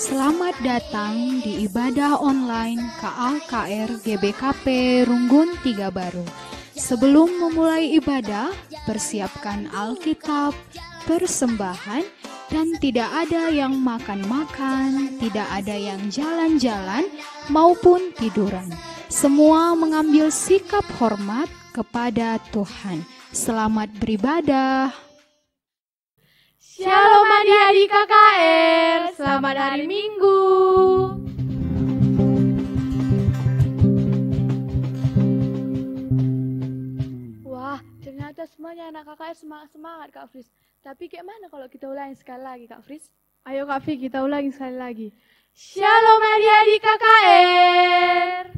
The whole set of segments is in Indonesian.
Selamat datang di ibadah online KAKR GBKP Runggun Tiga Baru. Sebelum memulai ibadah, persiapkan Alkitab, persembahan, dan tidak ada yang makan-makan, tidak ada yang jalan-jalan maupun tiduran. Semua mengambil sikap hormat kepada Tuhan. Selamat beribadah. Shalom adik-adik KKR, selamat hari Minggu. Wah, ternyata semuanya anak KKR semangat-semangat Kak Fris. Tapi kayak mana kalau kita ulangi sekali lagi Kak Fris? Ayo Kak Fi, kita ulangi sekali lagi. Shalom adik-adik KKR.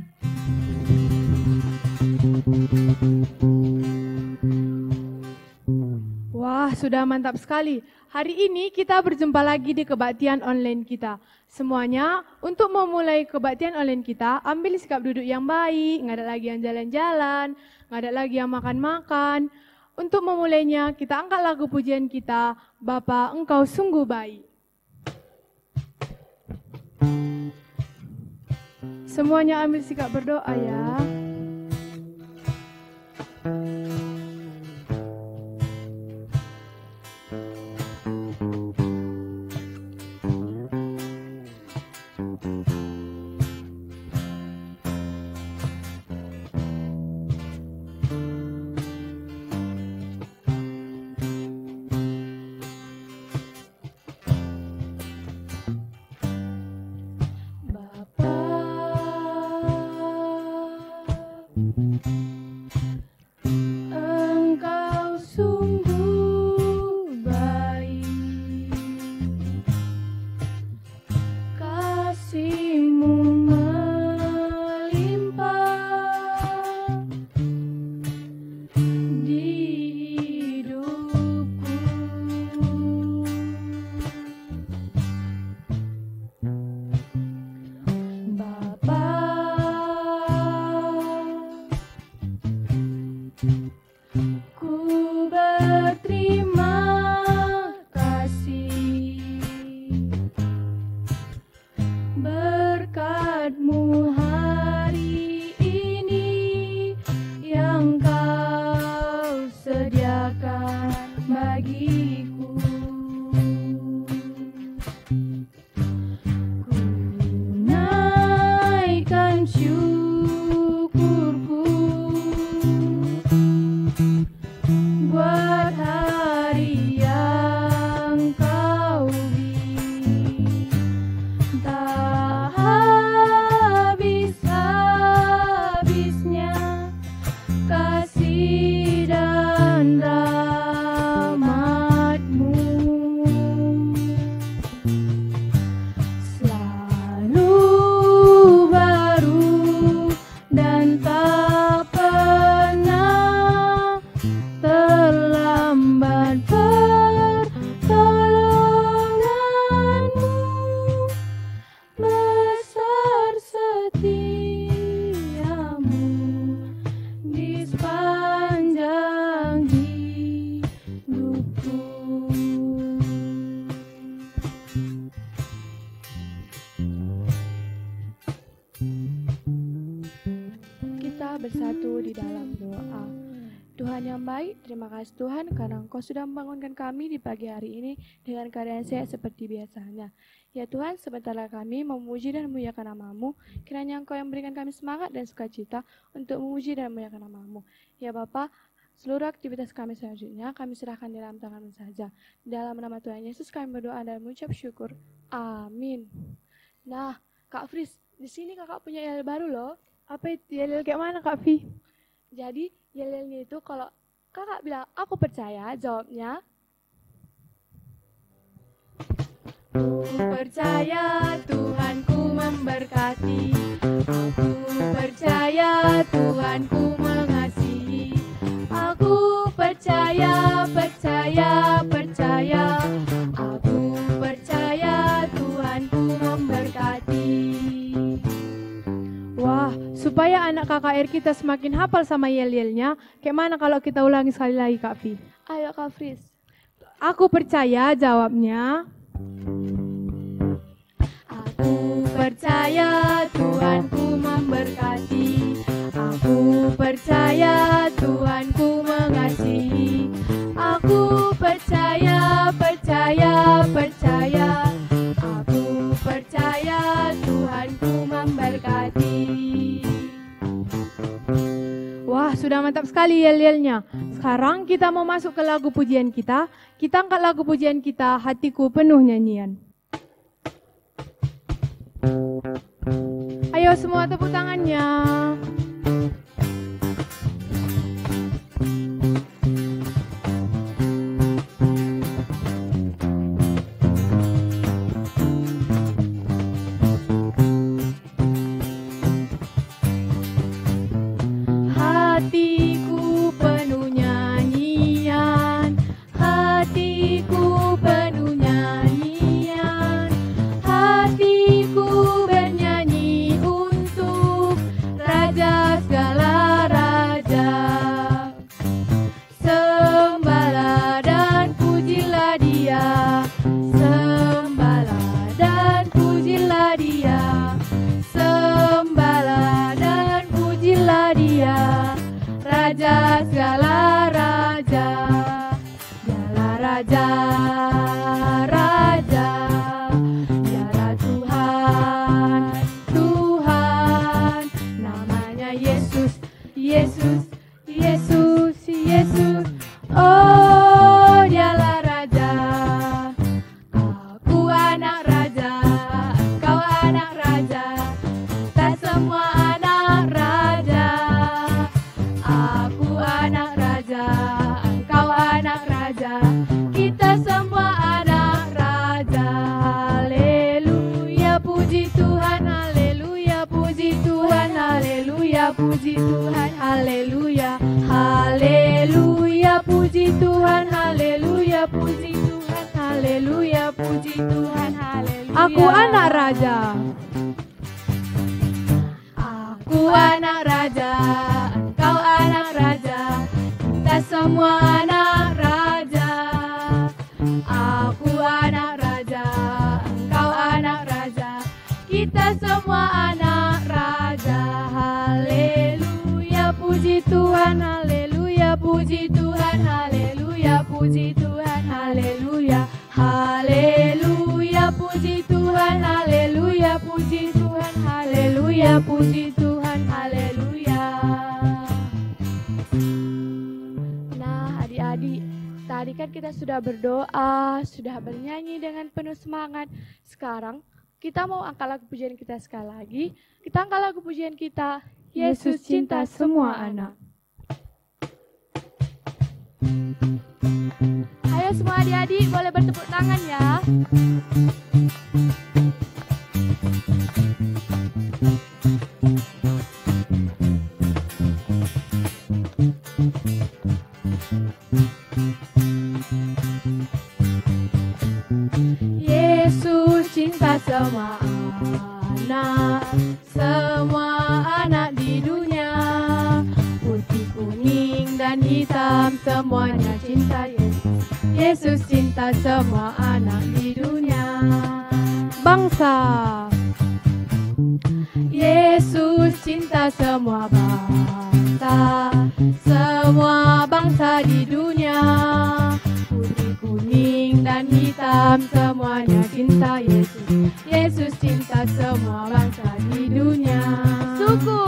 Wah, sudah mantap sekali. Hari ini kita berjumpa lagi di kebaktian online kita. Semuanya, untuk memulai kebaktian online kita, ambil sikap duduk yang baik, nggak ada lagi yang jalan-jalan, nggak ada lagi yang makan-makan. Untuk memulainya, kita angkat lagu pujian kita, Bapa Engkau Sungguh Baik. Semuanya ambil sikap berdoa ya. Engkau sungguh baik, kasih-Mu melimpah di hidupku. Bapa, ku berterima kasih berkat-Mu hari ini yang Kau sediakan bagiku. Ku naikkan syukurku buat hari yang Kau beri, tak habis-habisnya kasih dan rahmat-Mu. Selalu baru dan tak pernah terlambat pertolongan-Mu, besar setia-Mu di sepanjang hidupku. Kita bersatu di dalam doa. Tuhan yang baik, terima kasih Tuhan karena Engkau sudah membangunkan kami di pagi hari ini dengan keadaan sehat seperti biasanya. Ya Tuhan, sebentar lagi kami memuji dan memuliakan nama-Mu, kiranya Engkau yang berikan kami semangat dan sukacita untuk memuji dan memuliakan nama-Mu. Ya Bapa, seluruh aktivitas kami selanjutnya kami serahkan di dalam tangan-Mu saja. Dalam nama Tuhan Yesus kami berdoa dan mengucap syukur. Amin. Nah, Kak Fris, di sini kakak punya yel baru loh. Apa itu yel kayak mana Kak Fi? Jadi yel-yelnya itu kalau kakak bilang aku percaya, jawabnya Percaya Tuhanku memberkati, aku percaya Tuhanku mengasihi, aku percaya, aku percaya Tuhanku memberkati. Wah, supaya anak KKR kita semakin hafal sama yel-yelnya, kayak mana kalau kita ulangi sekali lagi Kak Fi? Ayo Kak Fris. Aku percaya jawabnya. percaya Tuhanku memberkati. Aku percaya Tuhanku mengasihi. Aku percaya, percaya, percaya. Aku percaya Tuhanku memberkati. Wah, sudah mantap sekali yel-yelnya. Sekarang kita mau masuk ke lagu pujian kita. Kita angkat lagu pujian kita, Hatiku Penuh Nyanyian. Ayo semua tepuk tangannya. Hatiku penuh nyanyian, hatiku penuh nyanyian, hatiku bernyanyi untuk Raja segala raja. Sembahlah dan pujilah Dia, sembahlah dan pujilah Dia, sembahlah dan pujilah Dia. Raja segala raja, Dialah Raja, Raja, Dialah Tuhan, Tuhan, namanya Yesus, Yesus, Yesus, Yesus. Oh, Dialah Raja. Aku anak raja, engkau anak raja, kita semua anak raja. Aku anak raja, engkau anak raja, kita semua anak raja. Haleluya, puji Tuhan, haleluya, puji Tuhan, haleluya, puji Tuhan, haleluya. Haleluya, puji Tuhan, haleluya, puji Tuhan, haleluya, puji Tuhan, haleluya. Aku anak raja. Aku anak raja, engkau anak raja, kita semua anak raja. Aku anak raja, engkau anak raja, kita semua anak raja. Haleluya, puji Tuhan, haleluya, puji Tuhan, haleluya, puji Tuhan, haleluya. Haleluya, puji Tuhan, haleluya, puji Tuhan, haleluya, puji Tuhan, haleluya. Nah, adik-adik, tadi kan kita sudah berdoa, sudah bernyanyi dengan penuh semangat. Sekarang kita mau angkat lagu pujian kita sekali lagi. Kita angkat lagu pujian kita, Yesus cinta semua anak. Ayo semua adik-adik boleh bertepuk tangan ya. Yesus cinta semua anak di dunia. Putih, kuning, dan hitam semuanya cinta Yesus. Yesus cinta semua anak di dunia. Bangsa. Yesus cinta semua bangsa di dunia. Putih, kuning, dan hitam semuanya cinta Yesus. Yesus cinta semua bangsa di dunia. Suku.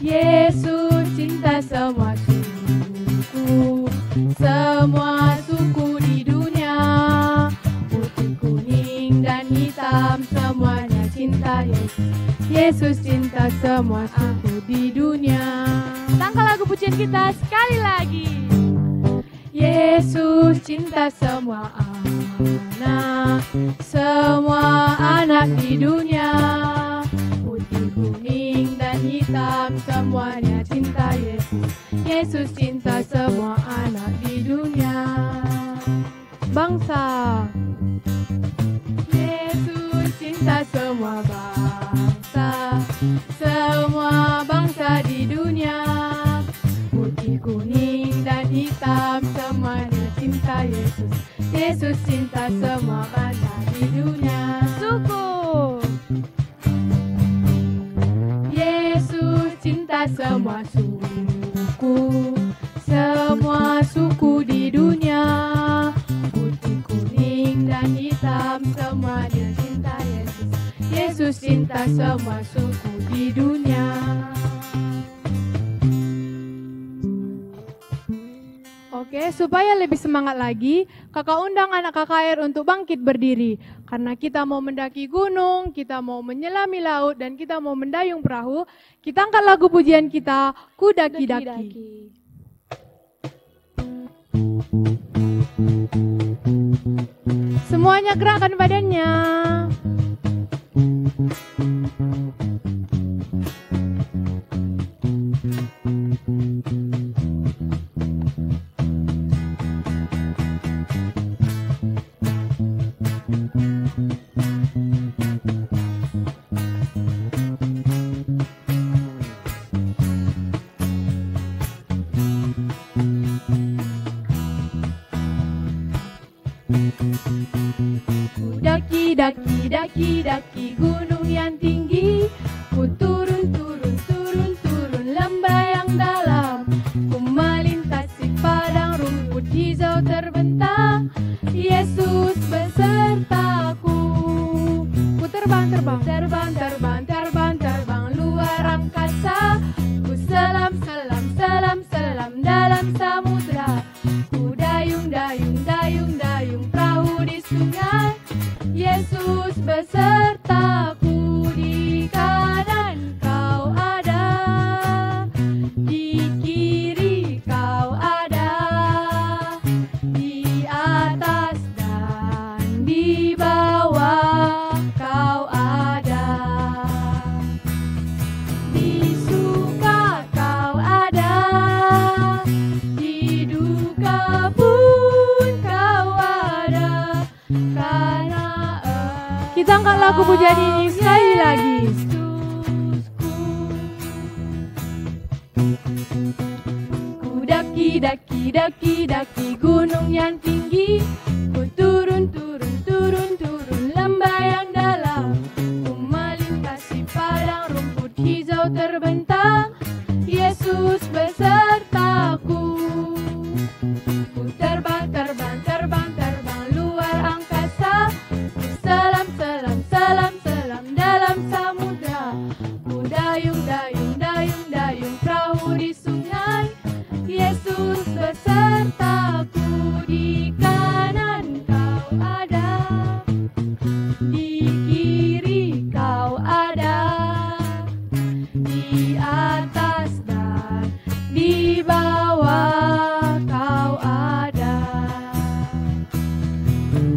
Yesus cinta semua suku, semua suku di dunia. Putih, kuning, dan hitam semuanya cinta Yesus. Yesus cinta semua suku di dunia. Tanggal lagu pujian kita sekali lagi. Yesus cinta semua anak di dunia. Putih, kuning, dan hitam semuanya cinta Yesus. Yesus cinta semua anak di dunia. Bangsa. Yesus cinta semua bangsa di dunia. Putih, kuning, dan hitam semuanya cinta Yesus. Yesus cinta semua bangsa di dunia. atas semua suku di dunia. Oke, supaya lebih semangat lagi, kakak undang anak KKR untuk bangkit berdiri. Karena kita mau mendaki gunung, kita mau menyelami laut, dan kita mau mendayung perahu, kita angkat lagu pujian kita, Ku Daki-Daki. Semuanya gerakkan badannya. Daki-daki gunung yang tinggi, ku turun lembah yang dalam, ku melintasi padang rumput hijau terbentang, Yesus besertaku. Ku terbang luar angkasa, ku selam dalam samudra, ku dayung perahu di sungai, Yesus besertaku. Di kanan kau ada, di kiri kau ada, di atas dan di bawah kau ada, di suka kau ada, di duka pun kau ada. Karena kita angkat lagu pujian ini sekali lagi. Ku daki gunung yang tinggi, ku turun lembah yang dalam, ku melintasi padang rumput hijau terbentang, Yesus besertaku. Ku terbang luar angkasa, ku selam dalam samudra, ku dayung perahu di sungai, Yesus besertaku. Di kanan kau ada, di kiri kau ada, di atas dan di bawah kau ada,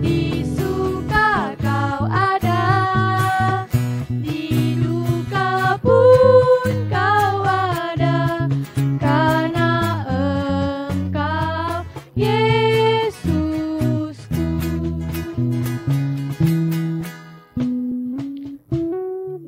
di suka kau ada, di duka pun kau ada, karena Engkau Yesusku.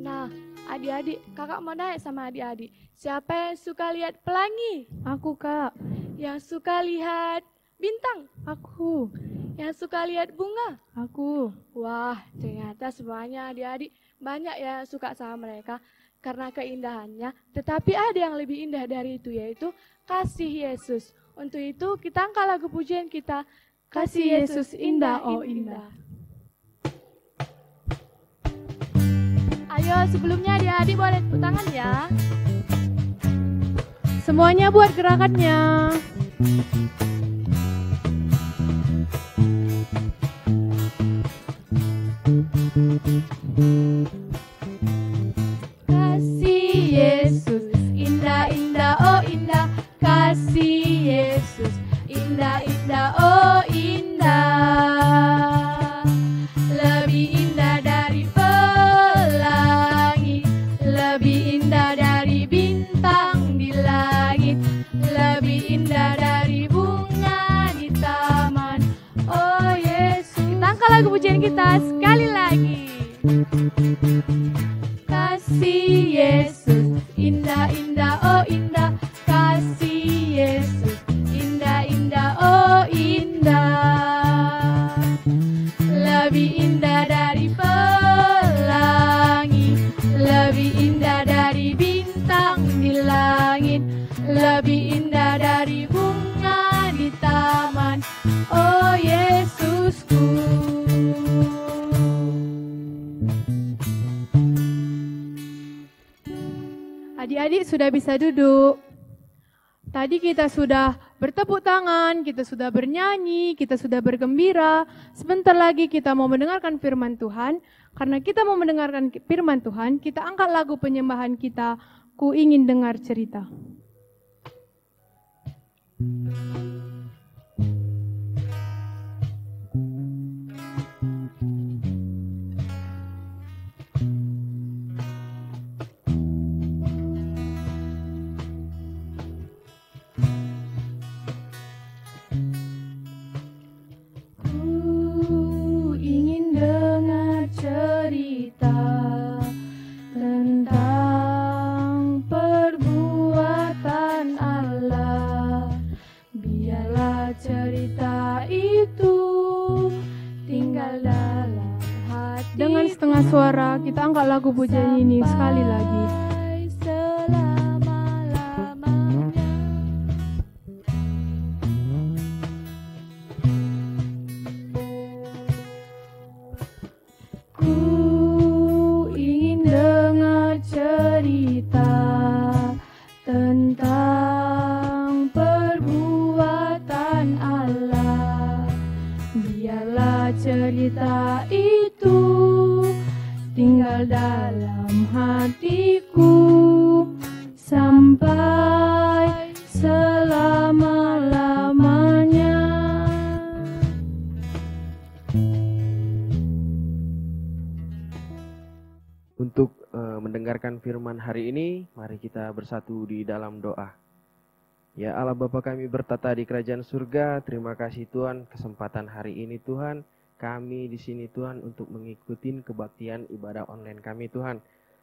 Nah, adik-adik, kakak mau nanya sama adik-adik, siapa yang suka lihat pelangi? Aku, Kak. Yang suka lihat bintang? Aku. Yang suka lihat bunga? Aku. Wah, ternyata semuanya adik-adik banyak yang suka sama mereka karena keindahannya. Tetapi ada yang lebih indah dari itu, yaitu kasih Yesus. Untuk itu kita angkat lagu pujian kita, Kasih Yesus indah, oh indah. Ayo, sebelumnya adik-adik boleh tepuk tangan ya. Semuanya buat gerakannya. Kasih Yesus indah-indah, oh indah. Kasih Yesus indah-indah, oh indah. Lebih indah dari pelangi, lebih indah dari bintang di langit, lebih indah dari bunga di taman. Oh Yesus. Kita angkat lagu pujian kita sekali lagi. Kasih Yesus indah-indah, oh indah. Kasih Yesus indah-indah, oh indah. Lebih indah dari pelangi, lebih indah dari bintang di langit, lebih indah dari bunga di taman. Oh Yesusku. sudah bisa duduk. Tadi kita sudah bertepuk tangan, kita sudah bernyanyi, kita sudah bergembira. Sebentar lagi kita mau mendengarkan firman Tuhan. Karena kita mau mendengarkan firman Tuhan, kita angkat lagu penyembahan kita, Ku Ingin Dengar Cerita. Dengan setengah suara kita angkat lagu pujian ini sekali lagi. Ku ingin dengar cerita tentang perbuatan Allah. Biarlah cerita itu tinggal dalam hatiku sampai selama-lamanya. Untuk mendengarkan firman hari ini, mari kita bersatu di dalam doa. Ya Allah Bapa kami bertata di kerajaan surga, terima kasih Tuhan kesempatan hari ini Tuhan. Kami di sini Tuhan untuk mengikuti kebaktian ibadah online kami Tuhan.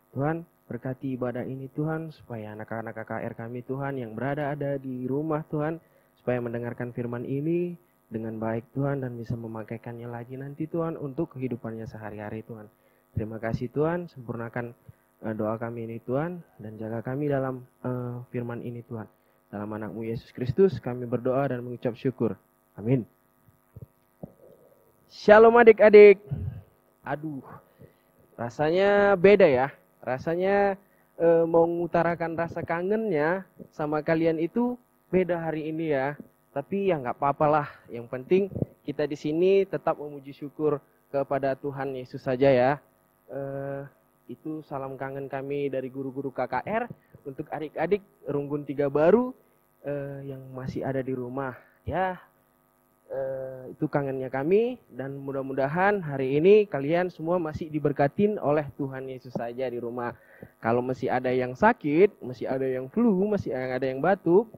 Tuhan berkati ibadah ini Tuhan supaya anak-anak KKR kami Tuhan yang ada di rumah Tuhan. Supaya mendengarkan firman ini dengan baik Tuhan dan bisa memakaikannya lagi nanti Tuhan untuk kehidupannya sehari-hari Tuhan. Terima kasih Tuhan, sempurnakan doa kami ini Tuhan dan jaga kami dalam firman ini Tuhan. Dalam anak-Mu Yesus Kristus kami berdoa dan mengucap syukur. Amin. Shalom adik-adik. Aduh, rasanya beda ya. Rasanya mau mengutarakan rasa kangennya sama kalian itu beda hari ini ya. Tapi ya nggak apa-apalah. Yang penting kita di sini tetap memuji syukur kepada Tuhan Yesus saja ya. Itu salam kangen kami dari guru-guru KKR untuk adik-adik Runggun 3 Baru yang masih ada di rumah ya. Itu kangennya kami dan mudah-mudahan hari ini kalian semua masih diberkatin oleh Tuhan Yesus saja di rumah. Kalau masih ada yang sakit, masih ada yang flu, masih ada yang batuk,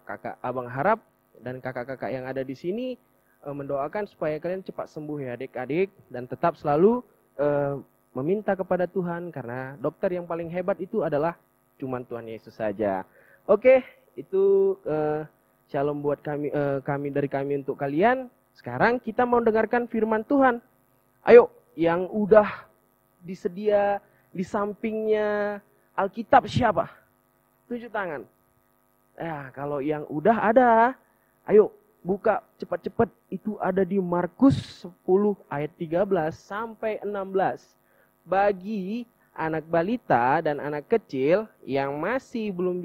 kakak abang harap dan kakak-kakak yang ada di sini mendoakan supaya kalian cepat sembuh ya adik-adik dan tetap selalu meminta kepada Tuhan karena dokter yang paling hebat itu adalah cuman Tuhan Yesus saja. Oke, itu shalom buat kami dari kami untuk kalian. Sekarang kita mau dengarkan firman Tuhan. Ayo, yang udah disedia di sampingnya Alkitab siapa? Tunjuk tangan. Ya, kalau yang udah ada, ayo buka cepat-cepat. Itu ada di Markus 10 ayat 13 sampai 16. Bagi anak balita dan anak kecil yang masih belum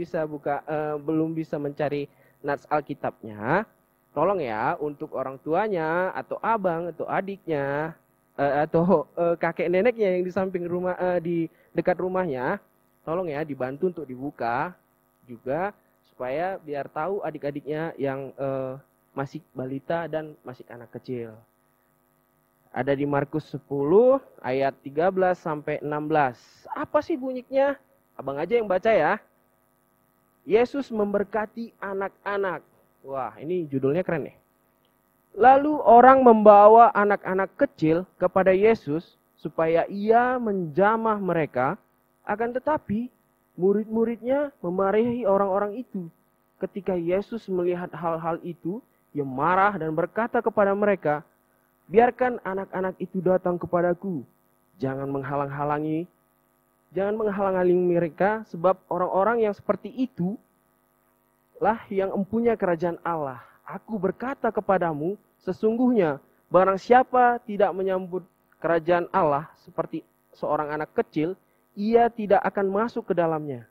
bisa mencari nats Alkitabnya, tolong ya untuk orang tuanya atau abang atau adiknya atau kakek neneknya yang di samping rumah di dekat rumahnya, tolong ya dibantu untuk dibuka juga supaya biar tahu adik-adiknya yang masih balita dan masih anak kecil. Ada di Markus 10 ayat 13 sampai 16. Apa sih bunyinya? Abang aja yang baca ya. Yesus memberkati anak-anak. Wah, ini judulnya keren nih. Lalu orang membawa anak-anak kecil kepada Yesus supaya ia menjamah mereka. Akan tetapi murid-muridnya memarahi orang-orang itu. Ketika Yesus melihat hal-hal itu, ia marah dan berkata kepada mereka, biarkan anak-anak itu datang kepadaku. Jangan menghalang-halangi mereka, sebab orang-orang yang seperti itu lah yang empunya kerajaan Allah. Aku berkata kepadamu, sesungguhnya barang siapa tidak menyambut kerajaan Allah seperti seorang anak kecil, ia tidak akan masuk ke dalamnya.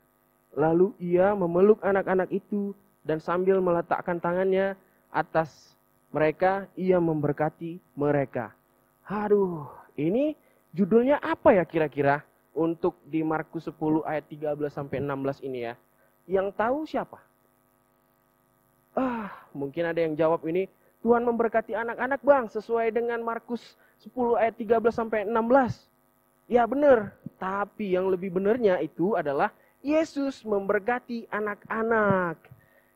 Lalu ia memeluk anak-anak itu dan sambil meletakkan tangannya atas mereka, ia memberkati mereka. Aduh, ini judulnya apa ya kira-kira untuk di Markus 10 ayat 13 sampai 16 ini ya? Yang tahu siapa? Mungkin ada yang jawab ini, Tuhan memberkati anak-anak bang, sesuai dengan Markus 10 ayat 13 sampai 16. Ya benar, tapi yang lebih benarnya itu adalah Yesus memberkati anak-anak.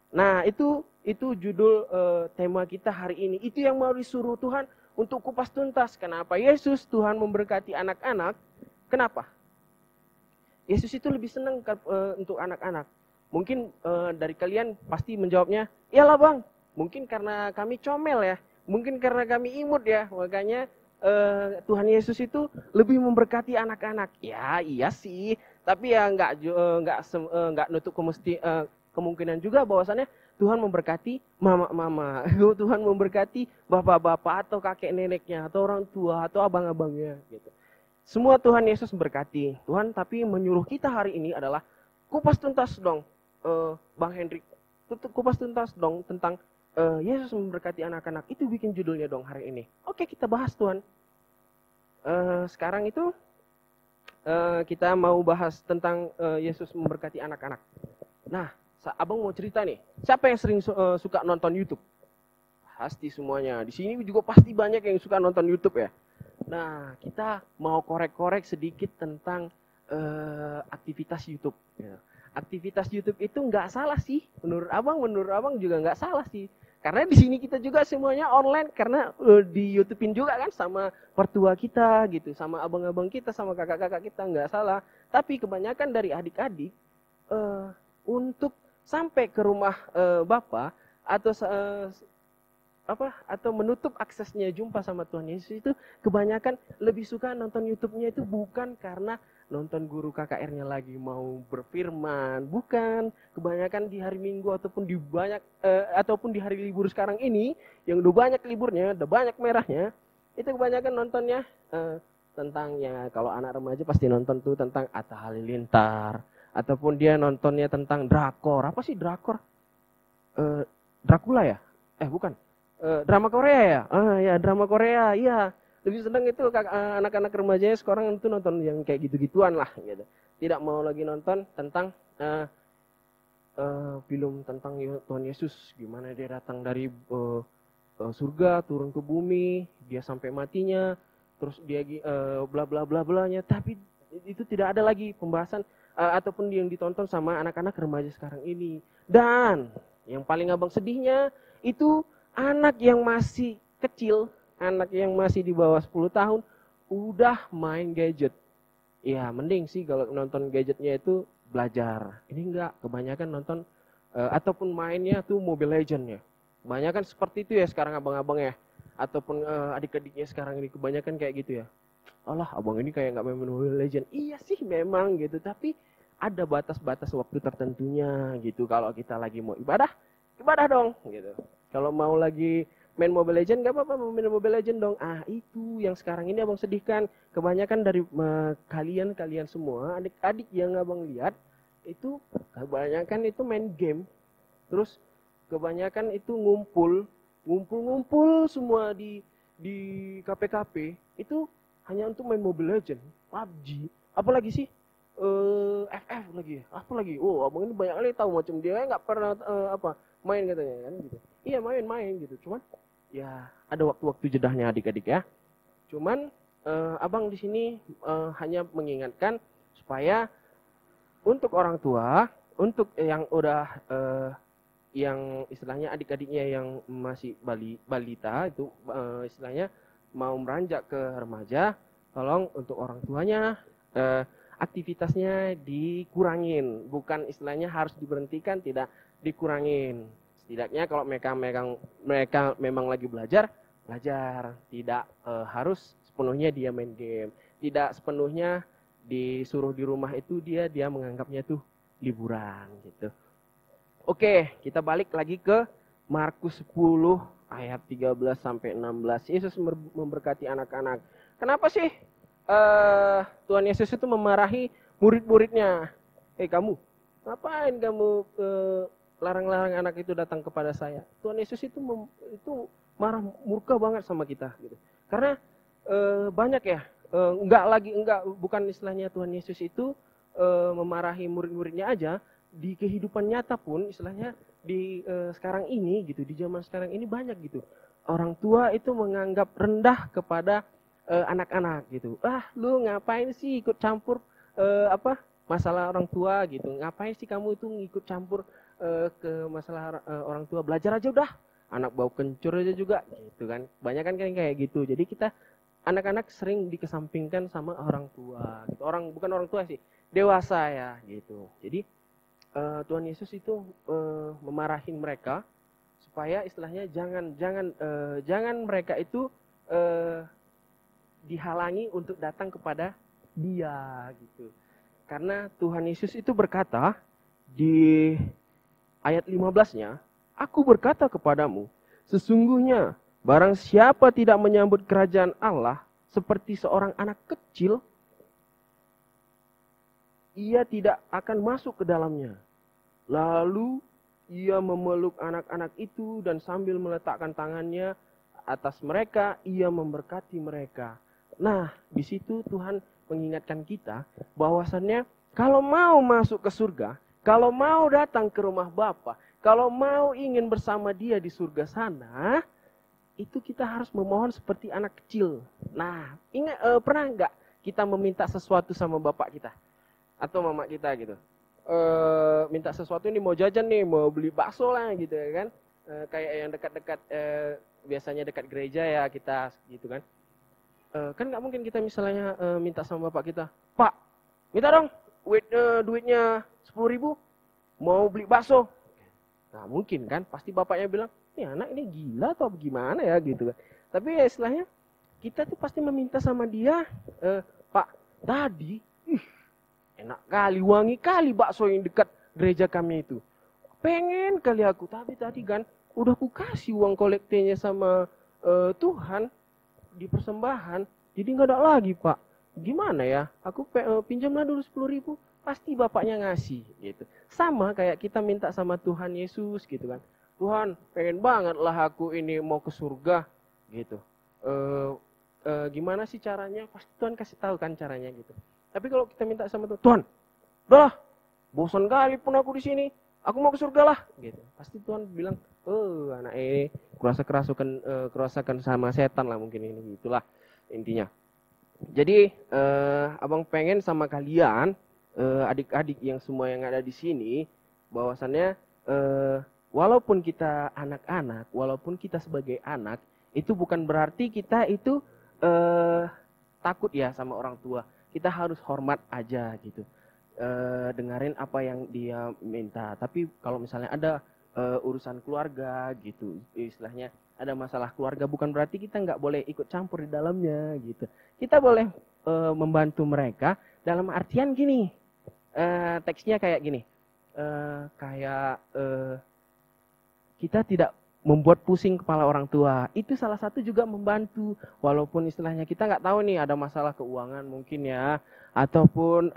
Nah itu judul tema kita hari ini. Itu yang mau disuruh Tuhan untuk kupas tuntas. Kenapa Yesus Tuhan memberkati anak-anak? Kenapa? Yesus itu lebih senang untuk anak-anak. Mungkin dari kalian pasti menjawabnya, iyalah bang, mungkin karena kami comel ya, mungkin karena kami imut ya, makanya Tuhan Yesus itu lebih memberkati anak-anak. Ya iya sih, tapi ya nggak nutup kemungkinan juga bahwasannya Tuhan memberkati mama-mama, Tuhan memberkati bapak-bapak atau kakek neneknya atau orang tua atau abang-abangnya gitu. Semua Tuhan Yesus memberkati. Tuhan tapi menyuruh kita hari ini adalah kupas tuntas dong, Bang Hendrik. Kupas tuntas dong tentang Yesus memberkati anak-anak. Itu bikin judulnya dong hari ini. Oke, kita bahas Tuhan. Sekarang itu kita mau bahas tentang Yesus memberkati anak-anak. Nah, abang mau cerita nih. Siapa yang sering suka nonton YouTube? Pasti semuanya. Di sini juga pasti banyak yang suka nonton YouTube ya. Nah, kita mau korek-korek sedikit tentang aktivitas YouTube. Ya. Aktivitas YouTube itu nggak salah sih. Menurut abang juga nggak salah sih. Karena di sini kita juga semuanya online karena di YouTube-in juga kan sama pertua kita gitu, sama abang-abang kita, sama kakak-kakak kita, nggak salah. Tapi kebanyakan dari adik-adik untuk sampai ke rumah Bapak atau menutup aksesnya jumpa sama Tuhan Yesus itu kebanyakan lebih suka nonton YouTube-nya itu bukan karena nonton guru KKR-nya lagi mau berfirman, bukan. Kebanyakan di hari Minggu ataupun di hari libur sekarang ini yang udah banyak liburnya, udah banyak merahnya, itu kebanyakan nontonnya tentang ya kalau anak remaja pasti nonton tuh tentang Atta Halilintar ataupun dia nontonnya tentang drakor. Apa sih drakor? Dracula ya? Bukan. Drama Korea ya? Ya drama Korea, iya. Lebih senang itu anak-anak remajanya sekarang itu nonton yang kayak gitu-gituan lah gitu. Tidak mau lagi nonton tentang film tentang Tuhan Yesus, gimana dia datang dari surga turun ke bumi, dia sampai matinya, terus dia bla bla bla blanya, tapi itu tidak ada lagi pembahasan ataupun yang ditonton sama anak-anak remaja sekarang ini. Dan yang paling abang sedihnya itu anak yang masih kecil, anak yang masih di bawah 10 tahun udah main gadget. Ya mending sih kalau nonton gadgetnya itu belajar. Ini enggak, kebanyakan nonton ataupun mainnya tuh Mobile Legends ya. Kebanyakan seperti itu ya sekarang abang-abang ya. Ataupun adik-adiknya sekarang ini kebanyakan kayak gitu ya. Alah abang ini kayak nggak main Mobile Legends. Iya sih memang gitu, tapi ada batas-batas waktu tertentunya gitu. Kalau kita lagi mau ibadah dong gitu. Kalau mau lagi main Mobile Legends gak apa-apa main Mobile Legends dong. Itu yang sekarang ini abang sedihkan. Kebanyakan dari kalian semua adik-adik yang abang lihat itu kebanyakan itu main game. Terus kebanyakan itu ngumpul semua di KP-KP itu hanya untuk main Mobile Legends, PUBG, apalagi sih FF lagi. Apa lagi? Oh, abang ini banyak kali tahu macam dia nggak pernah main katanya kan gitu. Iya main gitu. Cuman ya ada waktu-waktu jedahnya adik-adik ya. Cuman abang di sini hanya mengingatkan supaya untuk orang tua, untuk yang udah yang istilahnya adik-adiknya yang masih balita itu istilahnya mau meranjak ke remaja, tolong untuk orang tuanya aktivitasnya dikurangin, bukan istilahnya harus diberhentikan, tidak dikurangin. Setidaknya kalau mereka memang lagi belajar, tidak harus sepenuhnya dia main game, tidak sepenuhnya disuruh di rumah itu dia menganggapnya tuh liburan gitu. Oke, kita balik lagi ke Markus 10 ayat 13 sampai 16. Yesus memberkati anak-anak. Kenapa sih Tuhan Yesus itu memarahi murid-muridnya? Kamu ngapain kamu larang-larang anak itu datang kepada saya? Tuhan Yesus itu marah, murka banget sama kita gitu. Karena banyak ya, bukan istilahnya Tuhan Yesus itu memarahi murid-muridnya aja, di kehidupan nyata pun istilahnya di sekarang ini gitu, di zaman sekarang ini banyak gitu. Orang tua itu menganggap rendah kepada anak-anak gitu. Lu ngapain sih ikut campur masalah orang tua gitu. Ngapain sih kamu itu ngikut campur ke masalah orang tua, belajar aja udah. Anak bau kencur aja juga gitu kan. Banyak kan kayak gitu. Jadi kita anak-anak sering dikesampingkan sama orang tua gitu. Bukan orang tua sih, dewasa ya gitu. Jadi Tuhan Yesus itu memarahin mereka supaya istilahnya jangan mereka itu dihalangi untuk datang kepada Dia gitu. Karena Tuhan Yesus itu berkata di ayat 15-nya, "Aku berkata kepadamu, sesungguhnya barang siapa tidak menyambut kerajaan Allah seperti seorang anak kecil, ia tidak akan masuk ke dalamnya." Lalu ia memeluk anak-anak itu dan sambil meletakkan tangannya atas mereka, ia memberkati mereka. Nah, di situ Tuhan mengingatkan kita bahwasannya kalau mau masuk ke surga, kalau mau datang ke rumah Bapa, kalau mau ingin bersama Dia di surga sana, itu kita harus memohon seperti anak kecil. Nah, pernah nggak kita meminta sesuatu sama bapak kita atau mama kita gitu? Minta sesuatu ini, mau jajan nih, mau beli bakso lah gitu kan? Kayak yang dekat-dekat biasanya dekat gereja ya kita gitu kan? Kan nggak mungkin kita misalnya minta sama bapak kita, "Pak, minta dong duitnya 10.000 mau beli bakso." Nah mungkin kan, pasti bapaknya bilang, "Ini anak ini gila atau gimana ya," gitu kan. Tapi ya istilahnya kita tuh pasti meminta sama dia, "Pak, tadi enak kali, wangi kali bakso yang dekat gereja kami itu. Pengen kali aku, tapi tadi kan udah ku kasih uang kolektenya sama Tuhan di persembahan, jadi nggak ada lagi, Pak. Gimana ya? Aku pinjamlah dulu 10.000, pasti bapaknya ngasih gitu." Sama kayak kita minta sama Tuhan Yesus gitu kan. "Tuhan, pengen banget lah aku ini mau ke surga," gitu. Gimana sih caranya? Pasti Tuhan kasih tahu kan caranya gitu. Tapi kalau kita minta sama Tuhan, "Tuhan, udahlah, bosan kali pun aku di sini, aku mau ke surga lah," gitu. Pasti Tuhan bilang, anak ini kerasakan sama setan lah mungkin ini, gitulah intinya. Jadi abang pengen sama kalian, adik-adik yang semua yang ada di sini, bahwasannya walaupun kita anak-anak, walaupun kita sebagai anak, itu bukan berarti kita itu takut ya sama orang tua. Kita harus hormat aja gitu. Dengerin apa yang dia minta. Tapi kalau misalnya ada urusan keluarga gitu, istilahnya ada masalah keluarga, bukan berarti kita nggak boleh ikut campur di dalamnya gitu. Kita boleh membantu mereka dalam artian gini, teksnya kayak gini, kita tidak membuat pusing kepala orang tua. Itu salah satu juga membantu, walaupun istilahnya kita nggak tahu nih ada masalah keuangan mungkin ya, ataupun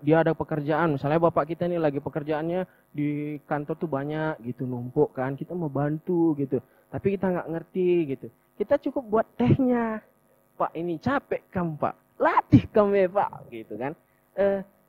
dia ada pekerjaan, misalnya bapak kita nih lagi pekerjaannya di kantor tuh banyak gitu, numpuk kan, kita mau bantu gitu, tapi kita nggak ngerti gitu, kita cukup buat tehnya. "Pak, ini capek kamu, Pak, latih kamu ya, Pak," gitu kan.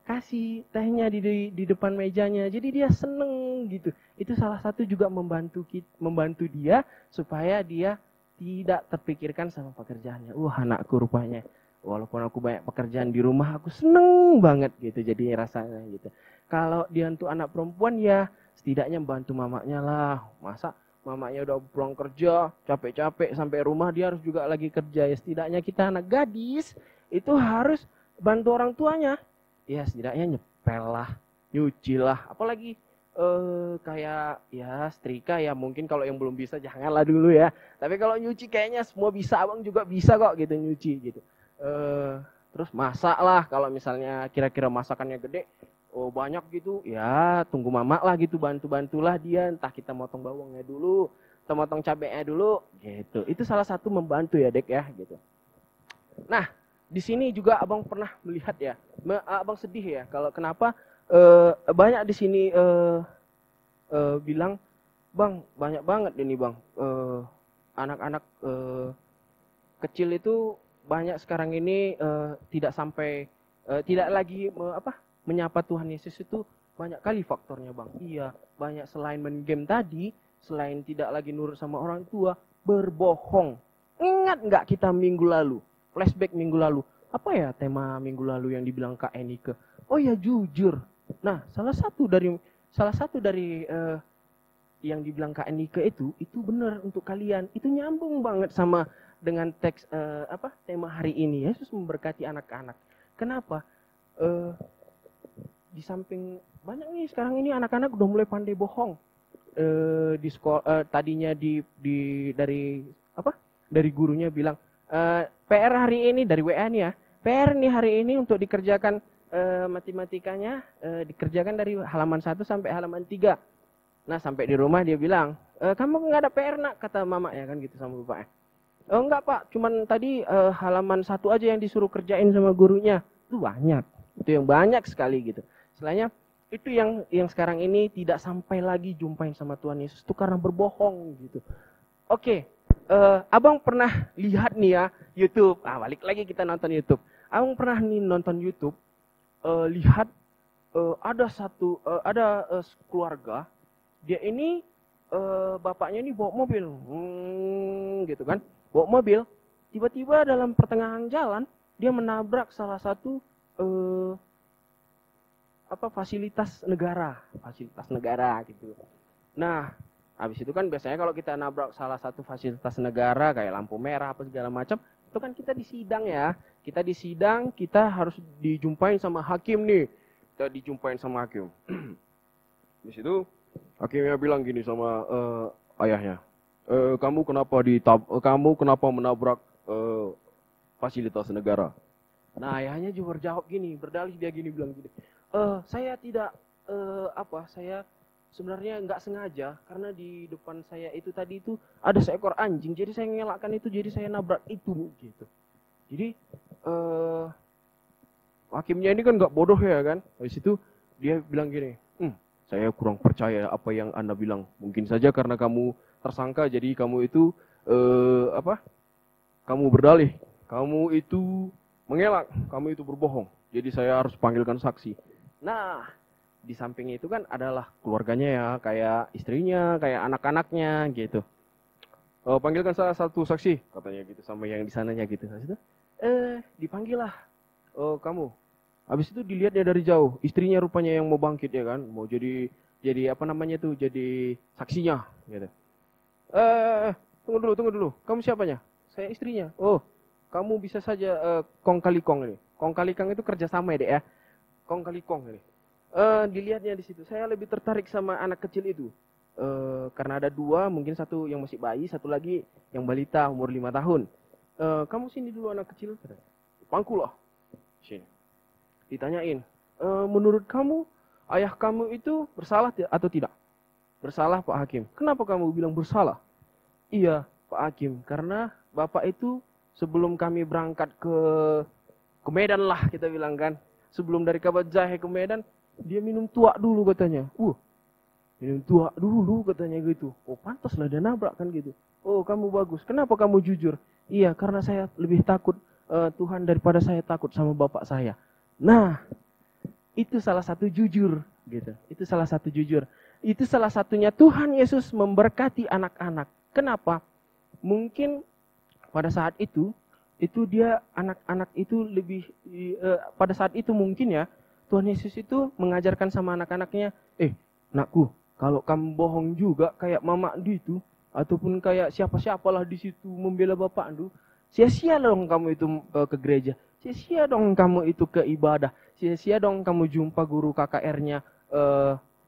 Kasih tehnya di depan mejanya, jadi dia seneng gitu. Itu salah satu juga membantu dia supaya dia tidak terpikirkan sama pekerjaannya. Anakku rupanya, walaupun aku banyak pekerjaan di rumah, aku seneng banget gitu. Jadi rasanya gitu. Kalau dia untuk anak perempuan ya setidaknya membantu mamanya lah. Masa mamanya udah pulang kerja capek-capek sampai rumah dia harus juga lagi kerja, ya setidaknya kita anak gadis itu harus bantu orang tuanya. Ya setidaknya nyepel lah, nyuci lah, apalagi kayak ya setrika ya, mungkin kalau yang belum bisa janganlah dulu ya. Tapi kalau nyuci kayaknya semua bisa, abang juga bisa kok gitu nyuci gitu. Terus masak lah, kalau misalnya kira-kira masakannya gede, banyak gitu, ya tunggu mama lah gitu, bantu-bantulah dia, entah kita motong bawangnya dulu, atau motong cabenya dulu gitu. Itu salah satu membantu ya, Dek ya gitu. Nah, di sini juga abang pernah melihat ya, abang sedih ya kalau kenapa banyak di sini bilang, Bang, banyak banget ini Bang, anak-anak kecil itu banyak sekarang ini tidak sampai tidak lagi menyapa Tuhan Yesus itu banyak kali faktornya Bang. Iya, banyak selain main game tadi, selain tidak lagi nurut sama orang tua, berbohong. Ingat nggak kita minggu lalu, flashback minggu lalu, apa ya tema minggu lalu yang dibilang Kak Enike? Oh ya, jujur. Nah, salah satu dari yang dibilang Kak Enike itu benar untuk kalian. Itu nyambung banget sama dengan teks tema hari ini. Yesus memberkati anak-anak. Kenapa? Di samping banyak nih sekarang ini anak-anak udah mulai pandai bohong. Di sekolah tadinya dari gurunya bilang PR hari ini dari WA nih ya. PR nih hari ini untuk dikerjakan matematikanya dikerjakan dari halaman 1 sampai halaman 3. Nah, sampai di rumah dia bilang, kamu nggak ada PR nak, kata mama ya kan gitu sama bapaknya. Enggak Pak, cuman tadi halaman 1 aja yang disuruh kerjain sama gurunya. Itu banyak, itu yang banyak sekali gitu. Selainnya itu yang sekarang ini tidak sampai lagi jumpain sama Tuhan Yesus itu karena berbohong gitu. Oke, abang pernah lihat nih ya YouTube, balik lagi kita nonton YouTube. Abang pernah nih nonton YouTube, lihat ada keluarga, dia ini bapaknya ini bawa mobil, gitu kan, bawa mobil, tiba-tiba dalam pertengahan jalan dia menabrak salah satu fasilitas negara gitu. Nah, habis itu kan biasanya kalau kita nabrak salah satu fasilitas negara kayak lampu merah apa segala macam, itu kan kita disidang ya. Kita disidang, kita harus dijumpain sama hakim nih. Kita dijumpain sama hakim. Di situ hakimnya bilang gini sama ayahnya. Kamu kenapa menabrak fasilitas negara? Nah, ayahnya juga berjawab gini, berdalih dia gini bilang gini. Saya tidak saya sebenarnya nggak sengaja karena di depan saya itu tadi itu ada seekor anjing, jadi saya ngelakkan itu, jadi saya nabrak itu gitu. Jadi hakimnya ini kan nggak bodoh ya kan. Habis itu dia bilang gini, saya kurang percaya apa yang Anda bilang. Mungkin saja karena kamu tersangka, jadi kamu itu kamu berdalih, kamu itu mengelak, kamu itu berbohong. Jadi saya harus panggilkan saksi. Nah, di samping itu kan adalah keluarganya ya, kayak istrinya, kayak anak-anaknya gitu. Panggilkan salah satu saksi, katanya gitu sama yang di sananya gitu. Habis itu dipanggil lah. Kamu. Habis itu dilihatnya dari jauh, istrinya rupanya yang mau bangkit ya kan, mau jadi jadi saksinya gitu. Tunggu dulu. Kamu siapanya? Saya istrinya. Oh, kamu bisa saja kong kali kong ini. Kong kali kong itu kerjasama ya dek ya. Kong kali kong ini. Dilihatnya di situ. Saya lebih tertarik sama anak kecil itu. Karena ada 2, mungkin satu yang masih bayi, satu lagi yang balita umur 5 tahun. Kamu sini dulu anak kecil. Pangku lah. Sini. Ditanyain. Menurut kamu, ayah kamu itu bersalah atau tidak? Bersalah Pak Hakim. Kenapa kamu bilang bersalah? Iya Pak Hakim, karena Bapak itu sebelum kami berangkat ke Medan lah kita bilang kan. Sebelum dari Kabat Jahe ke Medan, dia minum tuak dulu katanya. Minum tuak dulu katanya gitu. Oh pantas lah dia nabrak kan gitu. Oh kamu bagus. Kenapa kamu jujur? Iya karena saya lebih takut Tuhan daripada saya takut sama bapak saya. Nah itu salah satu jujur gitu. Itu salah satu jujur. Itu salah satunya Tuhan Yesus memberkati anak-anak. Kenapa? Mungkin pada saat itu dia anak-anak itu lebih pada saat itu mungkin ya Tuhan Yesus itu mengajarkan sama anak-anaknya, nakku, kalau kamu bohong juga kayak mama itu ataupun kayak siapa-siapalah di situ membela bapak itu, sia-sia dong kamu itu ke gereja, sia-sia dong kamu itu ke ibadah, sia-sia dong kamu jumpa guru KKR-nya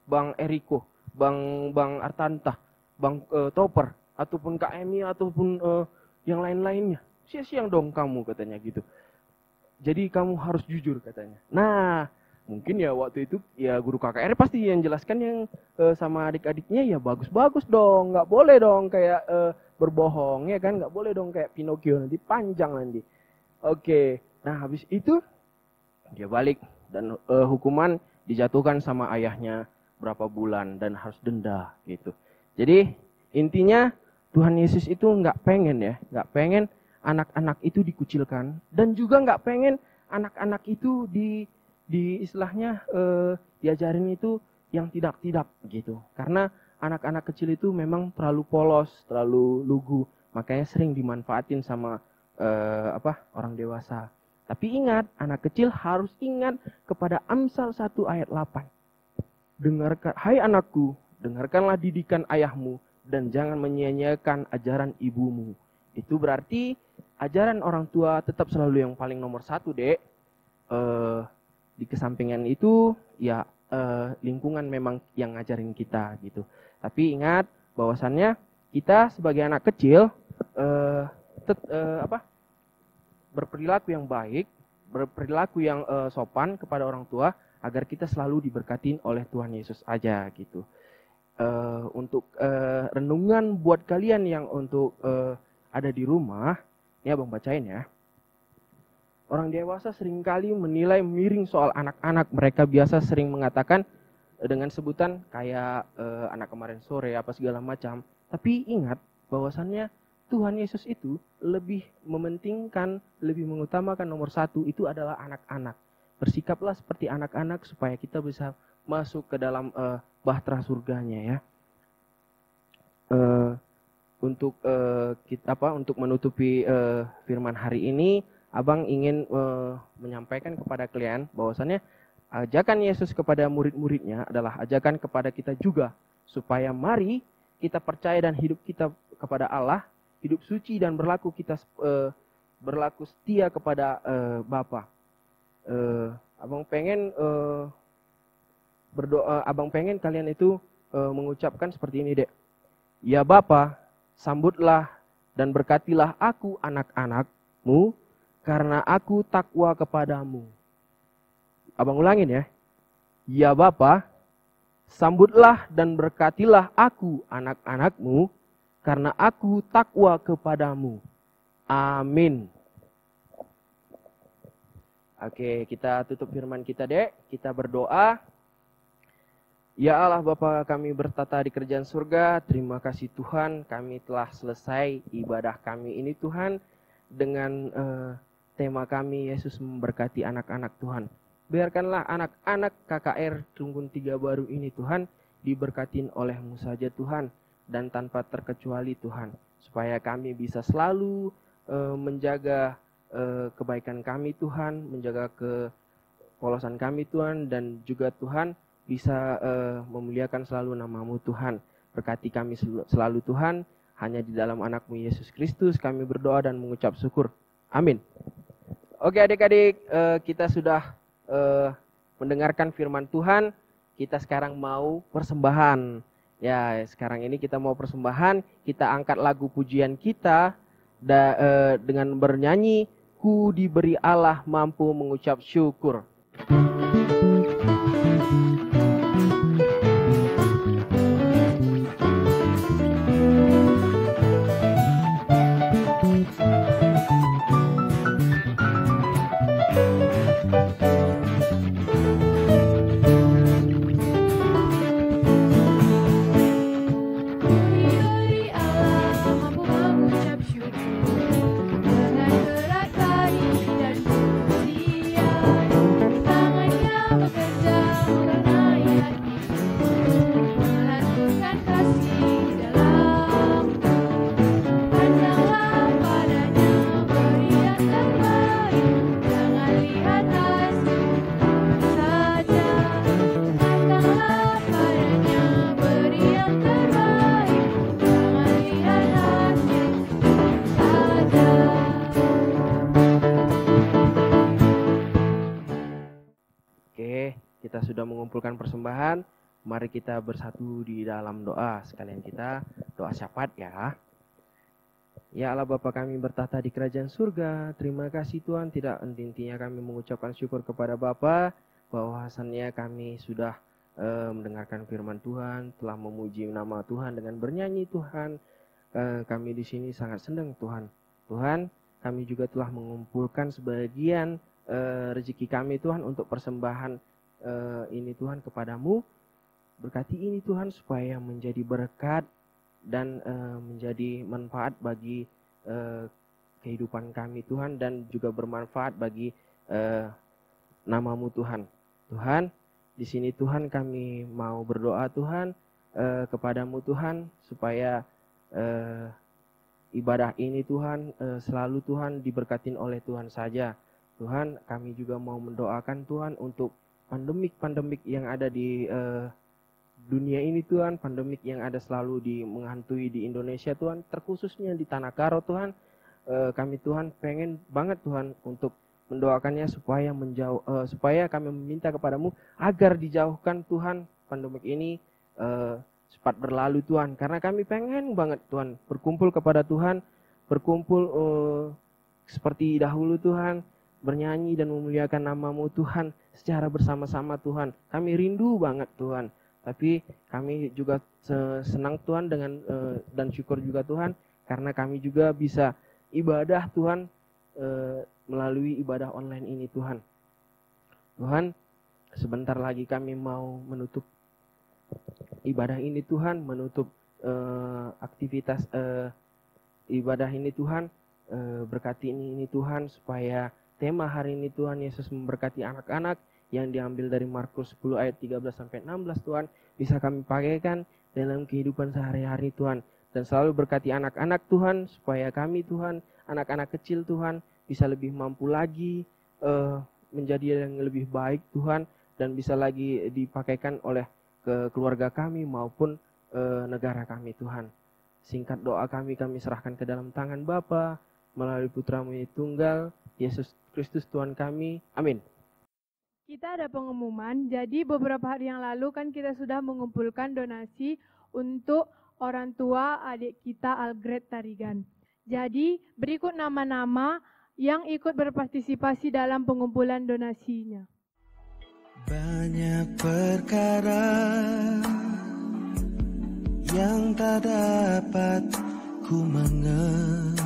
Bang Eriko, Bang Artanta, Bang Topper ataupun Kak Emi ataupun yang lain-lainnya. Sia-sia dong kamu katanya gitu. Jadi kamu harus jujur katanya. Nah, mungkin ya waktu itu ya guru KKR pasti yang jelaskan yang sama adik-adiknya ya bagus-bagus dong. Nggak boleh dong kayak berbohong ya kan. Nggak boleh dong kayak Pinocchio nanti panjang nanti. Oke. Nah habis itu dia balik dan hukuman dijatuhkan sama ayahnya berapa bulan dan harus denda gitu. Jadi intinya Tuhan Yesus itu nggak pengen anak-anak itu dikucilkan, dan juga nggak pengen anak-anak itu di istilahnya diajarin itu yang tidak gitu. Karena anak-anak kecil itu memang terlalu polos, terlalu lugu, makanya sering dimanfaatin sama orang dewasa. Tapi ingat, anak kecil harus ingat kepada Amsal 1 ayat 8. Dengarkan, hai anakku, dengarkanlah didikan ayahmu dan jangan menyia-nyiakan ajaran ibumu. Itu berarti ajaran orang tua tetap selalu yang paling nomor 1, Dek. Di kesampingan itu ya lingkungan memang yang ngajarin kita gitu. Tapi ingat bahwasannya kita sebagai anak kecil berperilaku yang baik, berperilaku yang sopan kepada orang tua agar kita selalu diberkatin oleh Tuhan Yesus aja gitu. Untuk renungan buat kalian yang untuk ada di rumah, ini abang bacain ya. Orang dewasa seringkali menilai miring soal anak-anak. Mereka biasa sering mengatakan dengan sebutan kayak anak kemarin sore apa segala macam. Tapi ingat bahwasannya Tuhan Yesus itu lebih mementingkan, lebih mengutamakan nomor 1 itu adalah anak-anak. Bersikaplah seperti anak-anak supaya kita bisa masuk ke dalam bahtera surganya ya. Untuk menutupi firman hari ini, abang ingin menyampaikan kepada kalian bahwasannya ajakan Yesus kepada murid-muridnya adalah ajakan kepada kita juga, supaya mari kita percaya dan hidup kita kepada Allah, hidup suci dan berlaku setia kepada Bapa. Abang pengen berdoa, abang pengen kalian itu mengucapkan seperti ini, Dek. Ya Bapa, sambutlah dan berkatilah aku anak-anakmu, karena aku takwa kepadamu. Abang ulangin ya. Ya Bapa, sambutlah dan berkatilah aku anak-anakmu, karena aku takwa kepadamu. Amin. Oke, kita tutup firman kita, Dek. Kita berdoa. Ya Allah Bapa kami bertata di kerajaan surga, terima kasih Tuhan, kami telah selesai ibadah kami ini Tuhan, dengan tema kami Yesus memberkati anak-anak Tuhan. Biarkanlah anak-anak KKR Runggun 3 Baru ini Tuhan, diberkatin oleh-Mu saja Tuhan, dan tanpa terkecuali Tuhan, supaya kami bisa selalu menjaga kebaikan kami Tuhan, menjaga kepolosan kami Tuhan, dan juga Tuhan bisa memuliakan selalu nama-Mu Tuhan. Berkati kami selalu Tuhan, hanya di dalam anak-Mu Yesus Kristus kami berdoa dan mengucap syukur. Amin. Oke adik-adik, kita sudah mendengarkan firman Tuhan. Kita sekarang mau persembahan. Ya, sekarang ini kita mau persembahan. Kita angkat lagu pujian kita dengan bernyanyi, Ku diberi Allah mampu mengucap syukur. Kita sudah mengumpulkan persembahan, mari kita bersatu di dalam doa. Sekalian kita doa syafaat ya. Ya Allah Bapa kami bertahta di kerajaan surga, terima kasih Tuhan, tidak henti-hentinya kami mengucapkan syukur kepada Bapa bahwasannya kami sudah mendengarkan firman Tuhan, telah memuji nama Tuhan dengan bernyanyi Tuhan. Kami di sini sangat senang Tuhan. Tuhan, kami juga telah mengumpulkan sebagian rezeki kami Tuhan untuk persembahan ini Tuhan kepadamu. Berkati ini Tuhan supaya menjadi berkat dan menjadi manfaat bagi kehidupan kami Tuhan, dan juga bermanfaat bagi namamu Tuhan. Tuhan, di sini Tuhan kami mau berdoa Tuhan kepadamu Tuhan, supaya ibadah ini Tuhan selalu Tuhan diberkatin oleh Tuhan saja. Tuhan, kami juga mau mendoakan Tuhan untuk pandemik yang ada di dunia ini Tuhan, pandemik yang ada selalu menghantui di Indonesia Tuhan, terkhususnya di Tanah Karo Tuhan. Kami Tuhan pengen banget Tuhan untuk mendoakannya supaya kami meminta kepadamu agar dijauhkan Tuhan pandemik ini cepat berlalu Tuhan, karena kami pengen banget Tuhan berkumpul kepada Tuhan, berkumpul seperti dahulu Tuhan, bernyanyi dan memuliakan namamu Tuhan secara bersama-sama Tuhan. Kami rindu banget Tuhan, tapi kami juga senang Tuhan dan syukur juga Tuhan, karena kami juga bisa ibadah Tuhan melalui ibadah online ini Tuhan. Tuhan, sebentar lagi kami mau menutup ibadah ini Tuhan, menutup aktivitas ibadah ini Tuhan. Berkati ini Tuhan, supaya tema hari ini Tuhan Yesus memberkati anak-anak yang diambil dari Markus 10 ayat 13-16 Tuhan, bisa kami pakaikan dalam kehidupan sehari-hari Tuhan. Dan selalu berkati anak-anak Tuhan, supaya kami Tuhan, anak-anak kecil Tuhan, bisa lebih mampu lagi menjadi yang lebih baik Tuhan, dan bisa lagi dipakaikan oleh keluarga kami maupun negara kami Tuhan. Singkat doa kami serahkan ke dalam tangan Bapa melalui Putra-Mu yang tunggal, Yesus Kristus Tuhan kami. Amin. Kita ada pengumuman, jadi beberapa hari yang lalu kan kita sudah mengumpulkan donasi untuk orang tua adik kita Algret Tarigan. Jadi berikut nama-nama yang ikut berpartisipasi dalam pengumpulan donasinya. Banyak perkara yang tak dapat ku mengerti,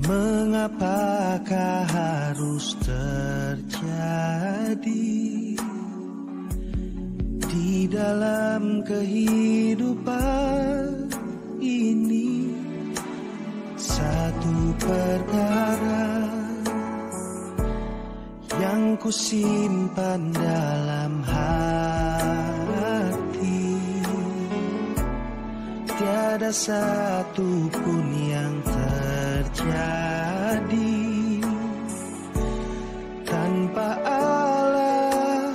mengapakah harus terjadi di dalam kehidupan ini. Satu perkara yang ku simpan dalam hati, tiada satu pun yang terjadi tanpa Allah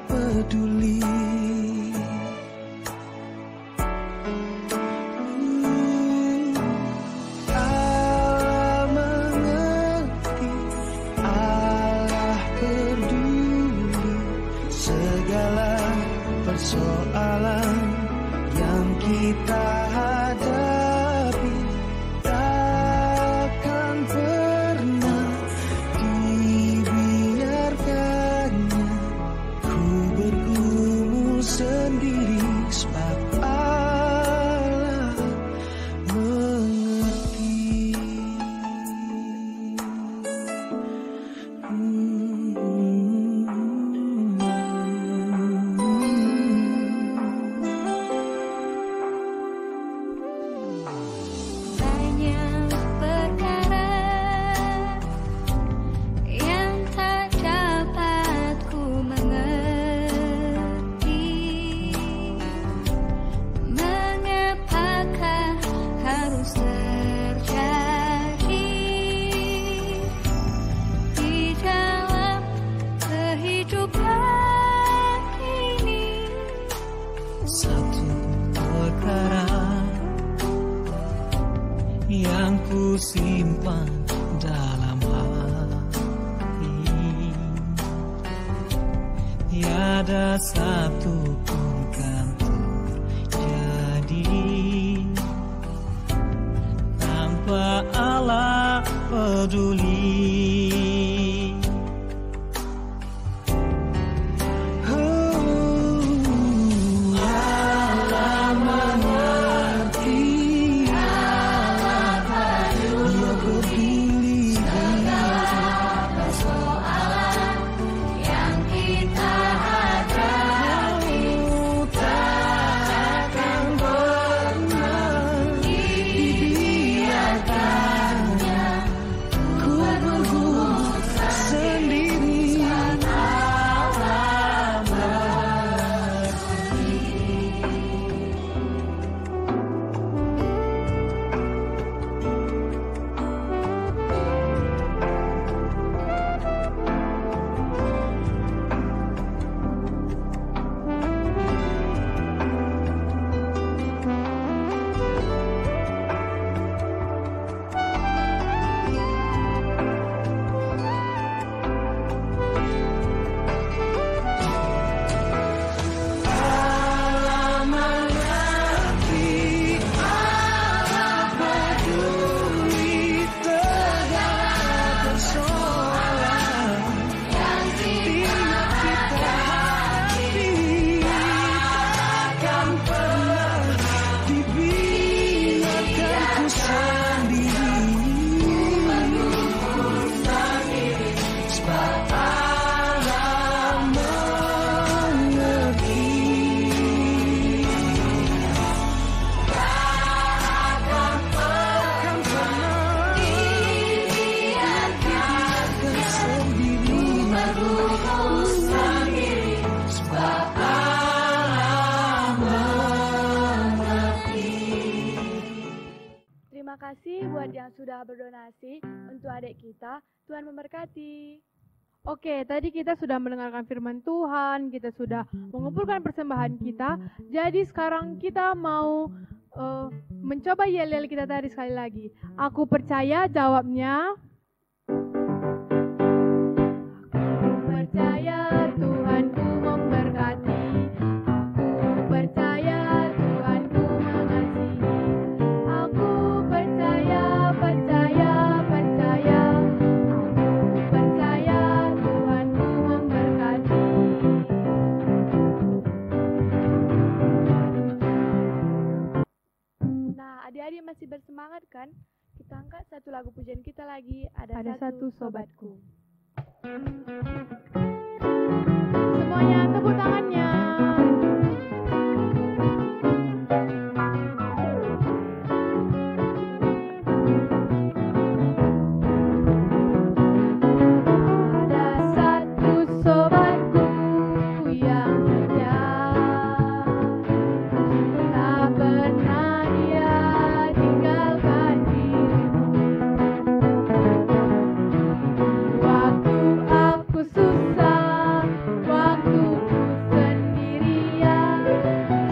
peduli. Persoalan yang kita hadapi takkan pernah dibiarkannya ku bergumul sendiri, sebab Allah mengerti. Satu perkara yang ku simpan dalam hati, tiada satu pun kan terjadi tanpa Allah peduli. Terima kasih buat yang sudah berdonasi untuk adik kita. Tuhan memberkati. Oke, tadi kita sudah mendengarkan firman Tuhan, kita sudah mengumpulkan persembahan kita. Jadi sekarang kita mau mencoba yel-yel kita tadi sekali lagi. Aku percaya jawabnya. Aku percaya Tuhanku memberkati. Aku percaya Tuhanku mengasihi. Aku percaya, percaya, percaya. Aku percaya Tuhanku memberkati. Nah, adik-adik masih bersemangat kan? Kita angkat satu lagu pujian kita lagi. Ada satu sobatku. Semuanya tepuk tangannya. Ada satu sobatku yang setia, tak pernah dia tinggalkan dirimu. Waktu aku susah, waktu ku sendirian,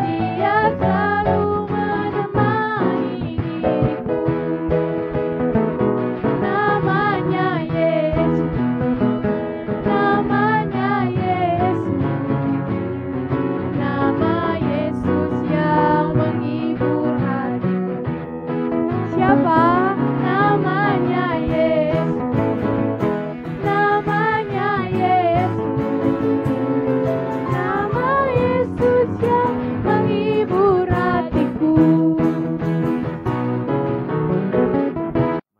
dia selalu menemani diriku. Namanya Yesus, namanya Yesus, nama Yesus yang menghibur hatiku. Siapa? Namanya Yesus, namanya Yesus, nama Yesus yang menghibur hatiku.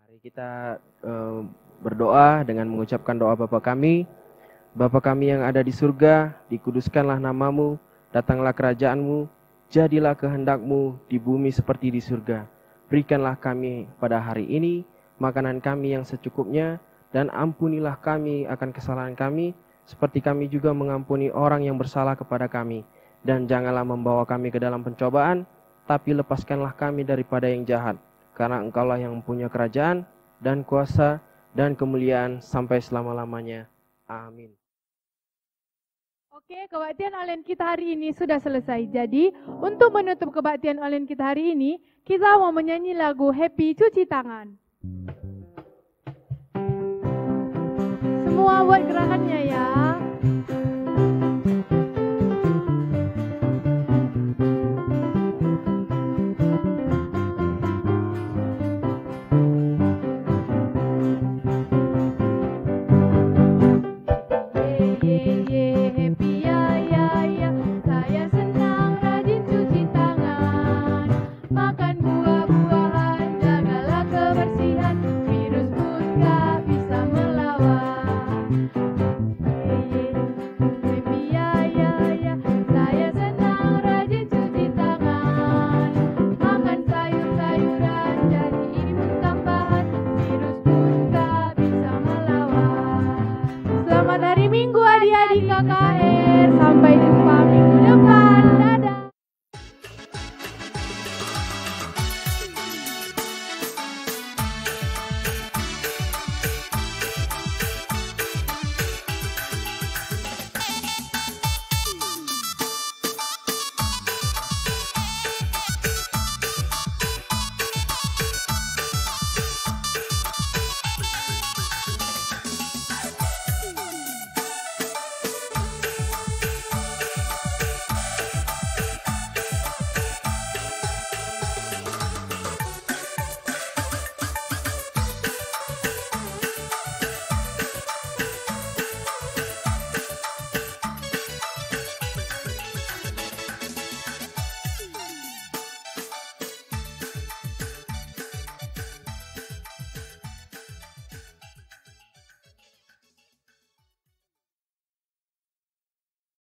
Mari kita berdoa dengan mengucapkan doa Bapa kami. Bapa kami yang ada di surga, dikuduskanlah namamu, datanglah kerajaanmu, jadilah kehendakmu di bumi seperti di surga. Berikanlah kami pada hari ini makanan kami yang secukupnya, dan ampunilah kami akan kesalahan kami, seperti kami juga mengampuni orang yang bersalah kepada kami. Dan janganlah membawa kami ke dalam pencobaan, tapi lepaskanlah kami daripada yang jahat. Karena Engkaulah yang mempunyai kerajaan, dan kuasa, dan kemuliaan sampai selama-lamanya. Amin. Oke, kebaktian online kita hari ini sudah selesai. Jadi, untuk menutup kebaktian online kita hari ini, kita mau menyanyi lagu Happy Cuci Tangan. Semua buat gerakannya ya.